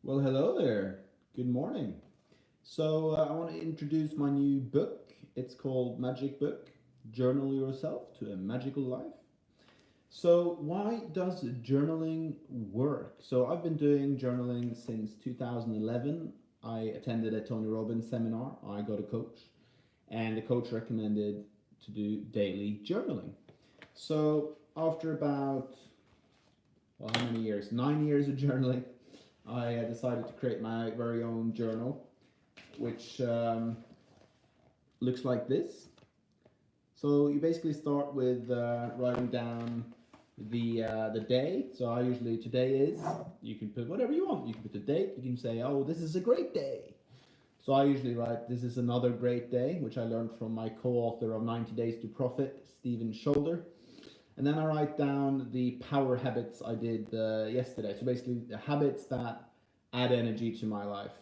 Well, hello there. Good morning. I want to introduce my new book. It's called Magic Book Journal Yourself to a Magical Life. So, why does journaling work? So, I've been doing journaling since 2011. I attended a Tony Robbins seminar. I got a coach, and the coach recommended to do daily journaling. So, after about, well, how many years? 9 years of journaling, I decided to create my very own journal, which looks like this. So you basically start with writing down the day. So I usually today is. You can put whatever you want. You can put the date. You can say, oh, this is a great day. So I usually write, this is another great day, which I learned from my co-author of 90 Days to Profit, Stephen Shoulder. And then I write down the power habits I did yesterday. So basically the habits that add energy to my life.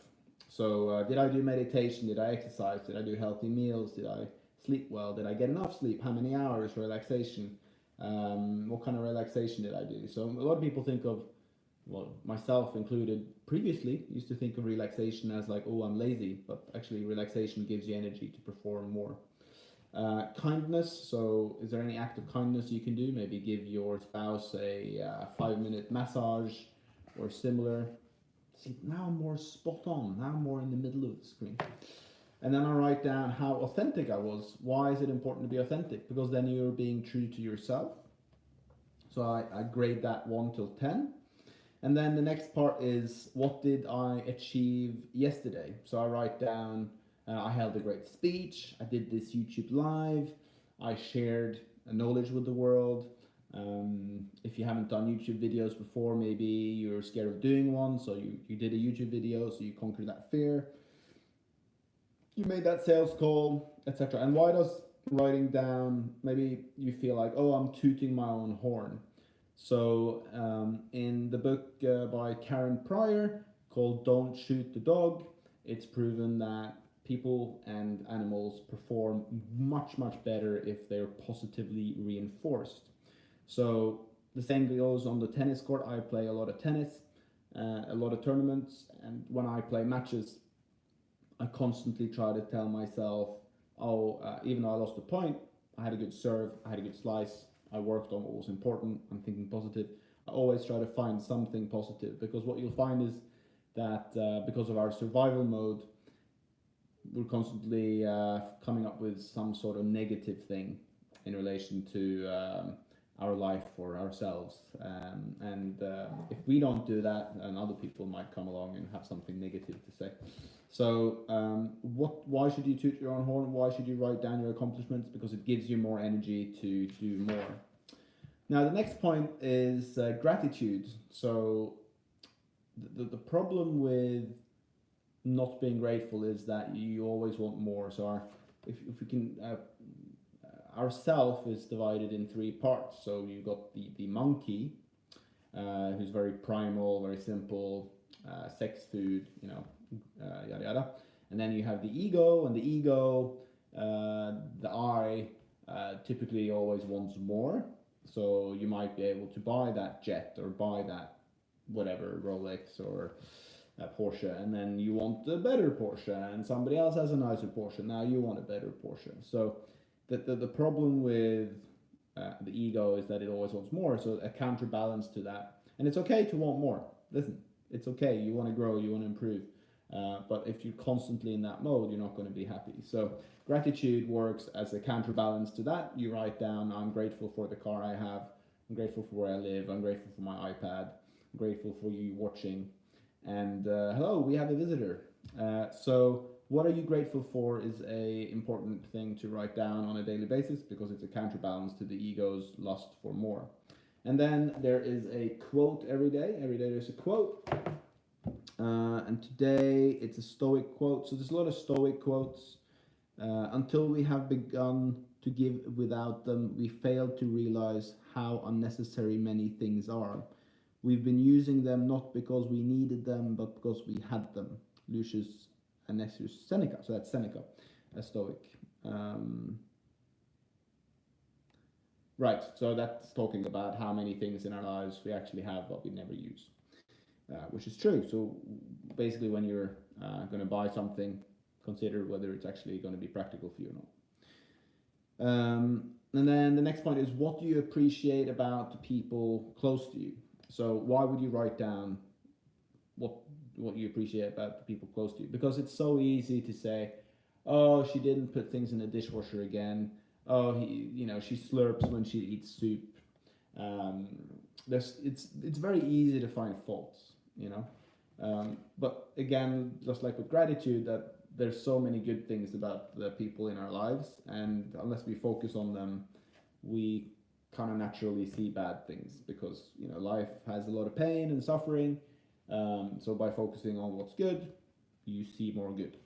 So did I do meditation? Did I exercise? Did I do healthy meals? Did I sleep well? Did I get enough sleep? How many hours relaxation? What kind of relaxation did I do? So a lot of people think of, well, myself included, previously used to think of relaxation as like, oh, I'm lazy, but actually relaxation gives you energy to perform more. Kindness. So, is there any act of kindness you can do? Maybe give your spouse a 5-minute massage or similar. See, now I'm more spot on. Now I'm more in the middle of the screen. And then I write down how authentic I was. Why is it important to be authentic? Because then you're being true to yourself. So I grade that 1 till 10. And then the next part is, what did I achieve yesterday? So I write down, I held a great speech, I did this YouTube live, I shared knowledge with the world. If you haven't done YouTube videos before, maybe you're scared of doing one, so you did a YouTube video, so you conquered that fear. You made that sales call, etc. And why does writing down, maybe you feel like, oh, I'm tooting my own horn. So in the book by Karen Pryor called Don't Shoot the Dog, it's proven that people and animals perform much, much better if they're positively reinforced. So the same goes on the tennis court. I play a lot of tennis, a lot of tournaments, and when I play matches, I constantly try to tell myself, oh, even though I lost a point, I had a good serve, I had a good slice, I worked on what was important, I'm thinking positive. I always try to find something positive, because what you'll find is that because of our survival mode, we're constantly coming up with some sort of negative thing in relation to our life or ourselves. If we don't do that, then other people might come along and have something negative to say. So why should you toot your own horn? Why should you write down your accomplishments? Because it gives you more energy to do more. Now, the next point is gratitude. So the problem with not being grateful is that you always want more. So if we can, our self is divided in 3 parts. So you've got the monkey, who's very primal, very simple, sex, food, yada yada. And then you have the ego, and the ego, the I, typically always wants more. So you might be able to buy that jet or buy that whatever, Rolex or a Porsche, and then you want a better Porsche, and somebody else has a nicer Porsche. Now you want a better Porsche. So the problem with the ego is that it always wants more. So a counterbalance to that, and it's okay to want more. Listen, it's okay. You want to grow, you want to improve. But if you're constantly in that mode, you're not going to be happy. So gratitude works as a counterbalance to that. You write down, I'm grateful for the car I have. I'm grateful for where I live. I'm grateful for my iPad. I'm grateful for you watching. And hello, we have a visitor. So what are you grateful for is a important thing to write down on a daily basis, because it's a counterbalance to the ego's lust for more. And then there is a quote every day. Every day there's a quote. And today it's a Stoic quote. So there's a lot of Stoic quotes. Until we have begun to give without them, we fail to realize how unnecessary many things are. We've been using them not because we needed them, but because we had them. Lucius Anicius Seneca. So that's Seneca, a Stoic. Right, so that's talking about how many things in our lives we actually have but we never use, which is true. So basically when you're going to buy something, consider whether it's actually going to be practical for you or not. And then the next point is, what do you appreciate about the people close to you? So why would you write down what you appreciate about the people close to you? Because it's so easy to say, oh, she didn't put things in the dishwasher again. Oh, she slurps when she eats soup. It's very easy to find faults, but again, just like with gratitude, that there's so many good things about the people in our lives, and unless we focus on them, we kind of naturally see bad things, because life has a lot of pain and suffering. So by focusing on what's good, you see more good.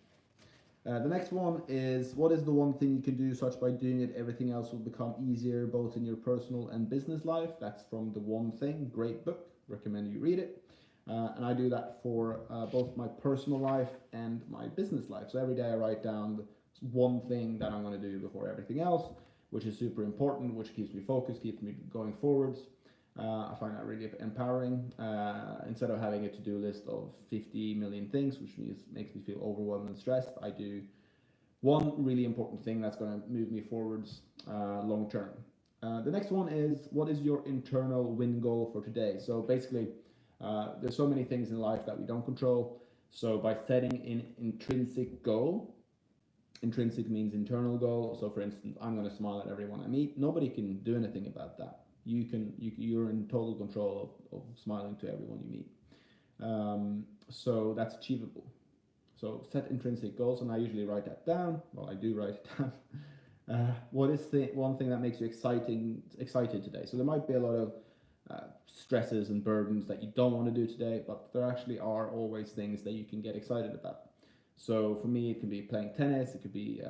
The next one is, what is the one thing you can do such by doing it everything else will become easier, both in your personal and business life? That's from The One Thing. Great book, recommend you read it. And I do that for both my personal life and my business life. So every day I write down the one thing that I'm going to do before everything else, which is super important, which keeps me focused, keeps me going forwards. I find that really empowering. Instead of having a to-do list of 50 million things, which makes me feel overwhelmed and stressed, I do one really important thing that's going to move me forwards long term. The next one is, what is your internal win goal for today? So basically, there's so many things in life that we don't control. So by setting an intrinsic goal, intrinsic means internal goal. So for instance, I'm going to smile at everyone I meet. Nobody can do anything about that. You're in total control of smiling to everyone you meet. So that's achievable. So set intrinsic goals, and I usually write that down. Well, I do write it down. What is the one thing that makes you excited today? So there might be a lot of stresses and burdens that you don't want to do today, but there actually are always things that you can get excited about. So for me, it can be playing tennis, it could be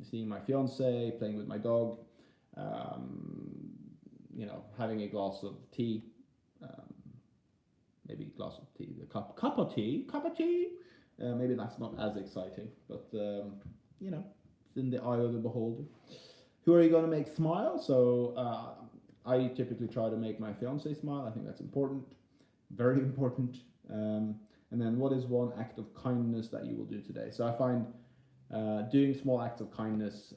seeing my fiance, playing with my dog, having a glass of tea, maybe a glass of tea, a cup of tea. Maybe that's not as exciting, but it's in the eye of the beholder. Who are you going to make smile? So I typically try to make my fiance smile. I think that's important, very important. And then, what is one act of kindness that you will do today? So I find doing small acts of kindness,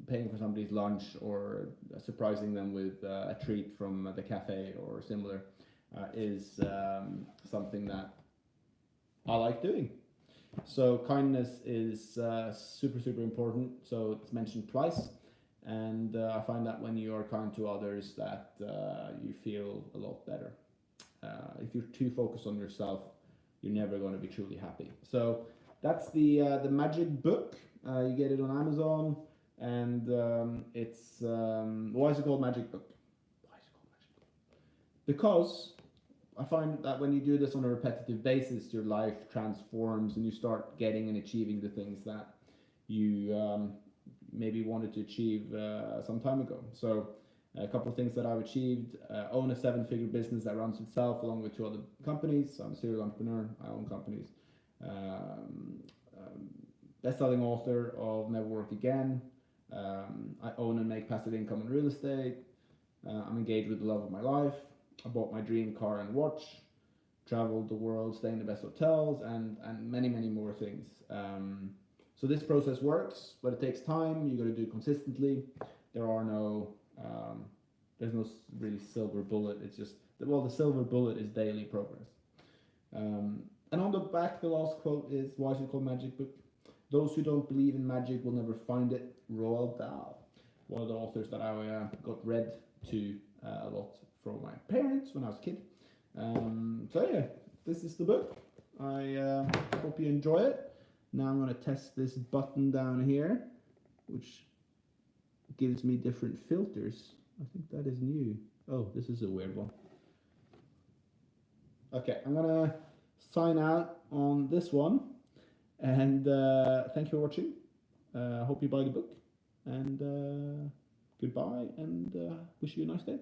paying for somebody's lunch, or surprising them with a treat from the cafe or similar, is something that I like doing. So kindness is super, super important. So it's mentioned twice. And I find that when you are kind to others, that you feel a lot better. If you're too focused on yourself, you're never going to be truly happy. So that's the Magic Book. You get it on Amazon, and it's why is it called Magic Book? Why is it called Magic Book? Because I find that when you do this on a repetitive basis, your life transforms, and you start getting and achieving the things that you maybe wanted to achieve some time ago. So a couple of things that I've achieved: own a 7-figure business that runs itself along with 2 other companies. So I'm a serial entrepreneur. I own companies. Best-selling author of Never Work Again. I own and make passive income in real estate. I'm engaged with the love of my life. I bought my dream car and watch. Traveled the world, staying in the best hotels, and many, many more things. So this process works, but it takes time. You got to do it consistently. There's no really silver bullet. It's just, the silver bullet is daily progress. And on the back, the last quote is, why is it called Magic Book? Those who don't believe in magic will never find it. Roald Dahl, one of the authors that I got read to a lot from my parents when I was a kid. So yeah, this is the book. I hope you enjoy it. Now I'm going to test this button down here, which gives me different filters. I think that is new. Oh, this is a weird one. Okay, I'm going to sign out on this one. And thank you for watching. Hope you buy the book. And goodbye, and wish you a nice day.